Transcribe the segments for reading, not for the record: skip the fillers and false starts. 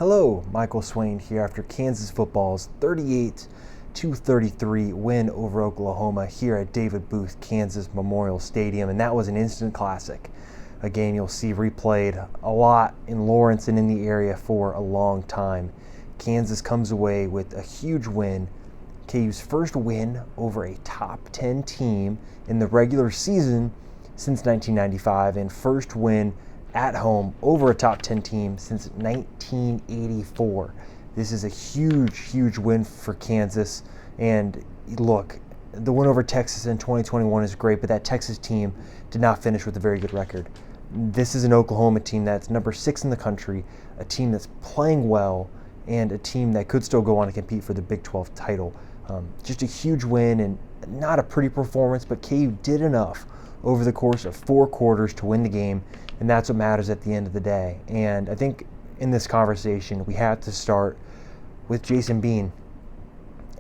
Hello, Michael Swain here after Kansas football's 38-33 win over Oklahoma here at David Booth, Kansas Memorial Stadium, and that was an instant classic. A game you'll see replayed a lot in Lawrence and in the area for a long time. Kansas comes away with a huge win, KU's first win over a top 10 team in the regular season since 1995, and first win at home over a top 10 team since 1984. This is a huge win for Kansas. And look, the win over Texas in 2021 is great, but that Texas team did not finish with a very good record. This is an Oklahoma team that's number 6 in the country, a team that's playing well, and a team that could still go on to compete for the Big 12 title. Just a huge win and not a pretty performance, but KU did enough over the course of 4 quarters to win the game, and that's what matters at the end of the day. And I think in this conversation, we have to start with Jason Bean.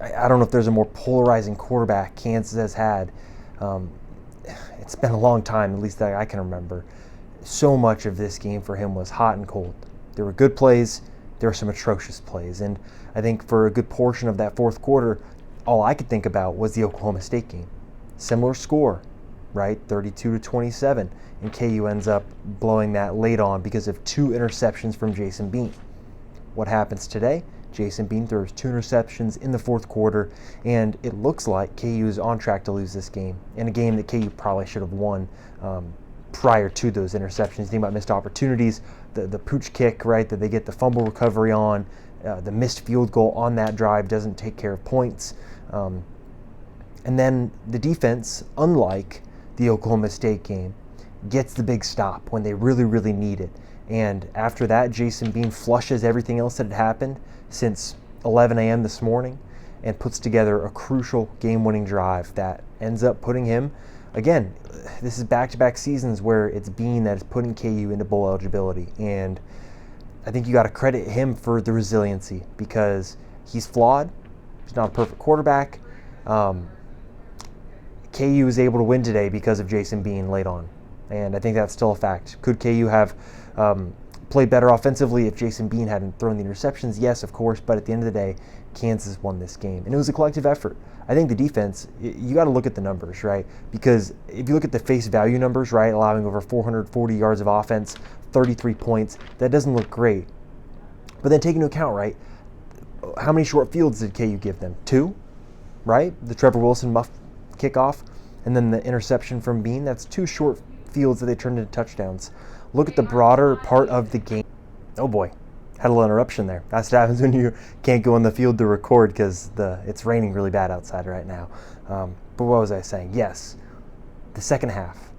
I don't know if there's a more polarizing quarterback Kansas has had. It's been a long time, at least that I can remember. So much of this game for him was hot and cold. There were good plays, there were some atrocious plays, and I think for a good portion of that fourth quarter, all I could think about was the Oklahoma State game. Similar score, right? 32-27, and KU ends up blowing that late on because of 2 interceptions from Jason Bean. What happens today? Jason Bean throws 2 interceptions in the fourth quarter, and it looks like KU is on track to lose this game, in a game that KU probably should have won prior to those interceptions. Think about missed opportunities, the pooch kick, right, that they get the fumble recovery on, the missed field goal on that drive doesn't take care of points. And then the defense, unlike the Oklahoma State game, gets the big stop when they really need it. And after that, Jason Bean flushes everything else that had happened since 11 a.m. this morning and puts together a crucial game-winning drive that ends up putting him, again, this is back-to-back seasons where it's Bean that is putting KU into bowl eligibility. And I think you got to credit him for the resiliency, because he's flawed. He's not a perfect quarterback. KU was able to win today because of Jason Bean late on, and I think that's still a fact. Could KU have played better offensively if Jason Bean hadn't thrown the interceptions? Yes, of course, but at the end of the day, Kansas won this game, and it was a collective effort. I think the defense, you got to look at the numbers, right? Because if you look at the face value numbers, right, allowing over 440 yards of offense, 33 points, that doesn't look great. But then take into account, right, how many short fields did KU give them? 2, right? The Trevor Wilson muff kickoff, and then the interception from Bean. That's 2 short fields that they turned into touchdowns. Look at the broader part of the game. Oh boy, had a little interruption there. That's what happens when you can't go on the field to record because it's raining really bad outside right now. But what was I saying? Yes, the second half.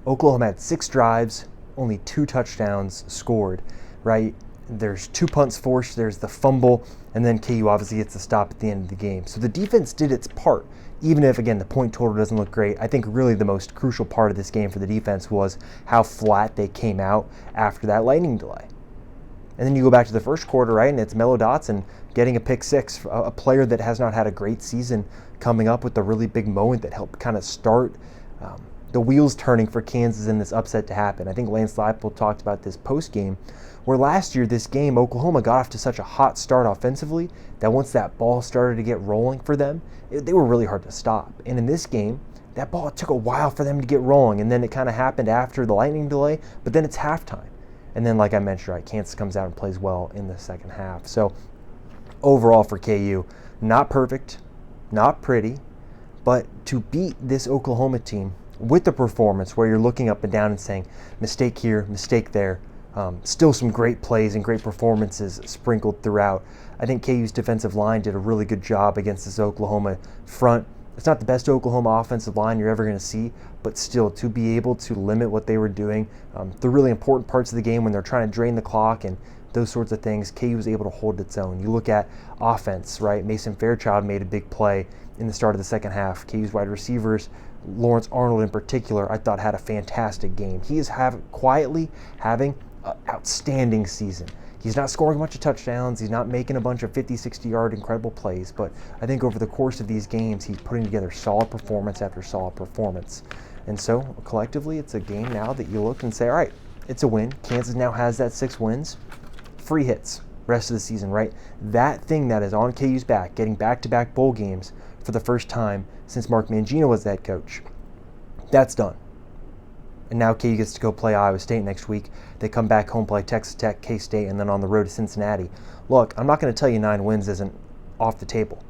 Oklahoma had 6 drives, only 2 touchdowns scored, right? There's 2 punts forced, there's the fumble, and then KU obviously gets the stop at the end of the game. So the defense did its part. Even if, again, the point total doesn't look great, I think really the most crucial part of this game for the defense was how flat they came out after that lightning delay. And then you go back to the first quarter, right, and it's Mello Dotson getting a pick 6, a player that has not had a great season, coming up with a really big moment that helped kind of start the wheels turning for Kansas in this upset to happen. I think Lance Leipold talked about this post-game, where last year, this game, Oklahoma got off to such a hot start offensively that once that ball started to get rolling for them, they were really hard to stop. And in this game, that ball, it took a while for them to get rolling, and then it kind of happened after the lightning delay, but then it's halftime. And then, like I mentioned, right, Kansas comes out and plays well in the second half. So overall for KU, not perfect, not pretty, but to beat this Oklahoma team with the performance where you're looking up and down and saying, mistake here, mistake there, still some great plays and great performances sprinkled throughout. I think KU's defensive line did a really good job against this Oklahoma front. It's not the best Oklahoma offensive line you're ever going to see, but still to be able to limit what they were doing, the really important parts of the game when they're trying to drain the clock and those sorts of things, KU was able to hold its own. You look at offense, right? Mason Fairchild made a big play in the start of the second half. KU's wide receivers, Lawrence Arnold in particular, I thought had a fantastic game. He is quietly having an outstanding season. He's not scoring a bunch of touchdowns. He's not making a bunch of 50, 60-yard incredible plays. But I think over the course of these games, he's putting together solid performance after solid performance. And so collectively, it's a game now that you look and say, all right, it's a win. Kansas now has that 6 wins. Free hits. rest of the season, right? That thing that is on KU's back, getting back-to-back bowl games for the first time since Mark Mangino was the head coach, that's done. And now KU gets to go play Iowa State next week. They come back home, play Texas Tech, K-State, and then on the road to Cincinnati. Look, I'm not going to tell you 9 wins isn't off the table.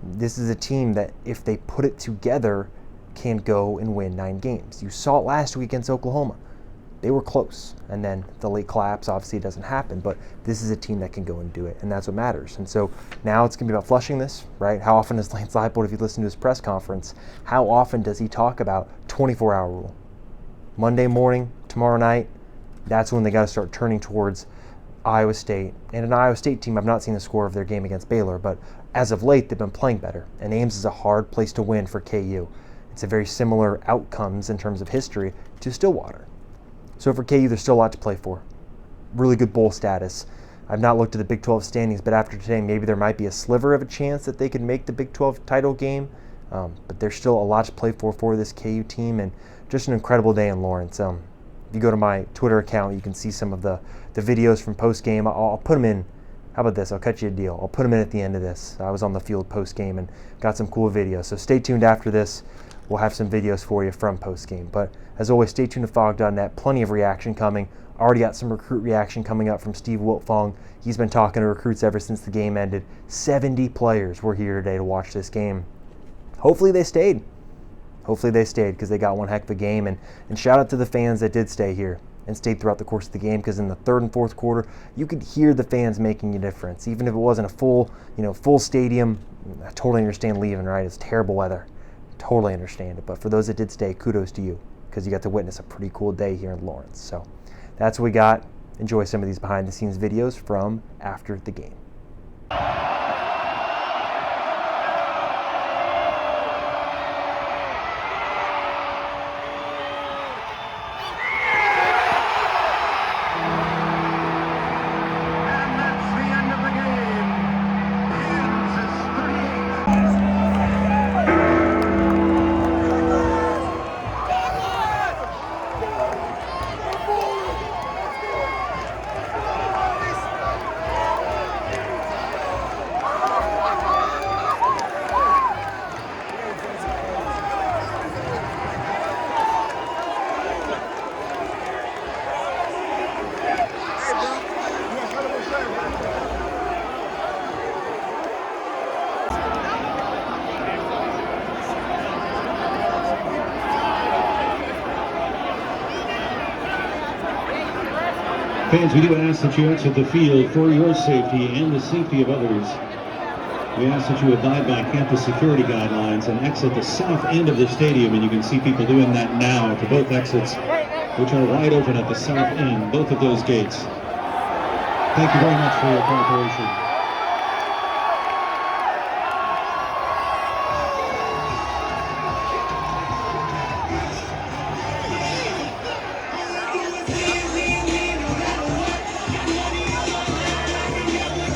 This is a team that, if they put it together, can go and win 9 games. You saw it last week against Oklahoma. They were close, and then the late collapse obviously doesn't happen, but this is a team that can go and do it, and that's what matters. And so now it's going to be about flushing this, right? How often does Lance Leipold, if you listen to his press conference, how often does he talk about 24-hour rule? Monday morning, tomorrow night, that's when they got to start turning towards Iowa State. And an Iowa State team, I've not seen the score of their game against Baylor, but as of late, they've been playing better. And Ames is a hard place to win for KU. It's a very similar outcomes in terms of history to Stillwater. So for KU, there's still a lot to play for. Really good bowl status. I've not looked at the Big 12 standings, but after today, maybe there might be a sliver of a chance that they could make the Big 12 title game. But there's still a lot to play for this KU team, and just an incredible day in Lawrence. If you go to my Twitter account, you can see some of the videos from postgame. I'll put them in. How about this? I'll cut you a deal. I'll put them in at the end of this. I was on the field postgame and got some cool videos. So stay tuned after this. We'll have some videos for you from postgame. But as always, stay tuned to Fog.net. Plenty of reaction coming. Already got some recruit reaction coming up from Steve Wiltfong. He's been talking to recruits ever since the game ended. 70 players were here today to watch this game. Hopefully they stayed. Hopefully they stayed, because they got one heck of a game. And shout out to the fans that did stay here and stayed throughout the course of the game, because in the third and fourth quarter, you could hear the fans making a difference. Even if it wasn't a full stadium, I totally understand leaving, right? It's terrible weather. Totally understand it. But for those that did stay, kudos to you, because you got to witness a pretty cool day here in Lawrence. So that's what we got. Enjoy some of these behind-the-scenes videos from after the game. Fans, we do ask that you exit the field for your safety and the safety of others. We ask that you abide by campus security guidelines and exit the south end of the stadium, and you can see people doing that now to both exits, which are wide open at the south end, both of those gates. Thank you very much for your cooperation.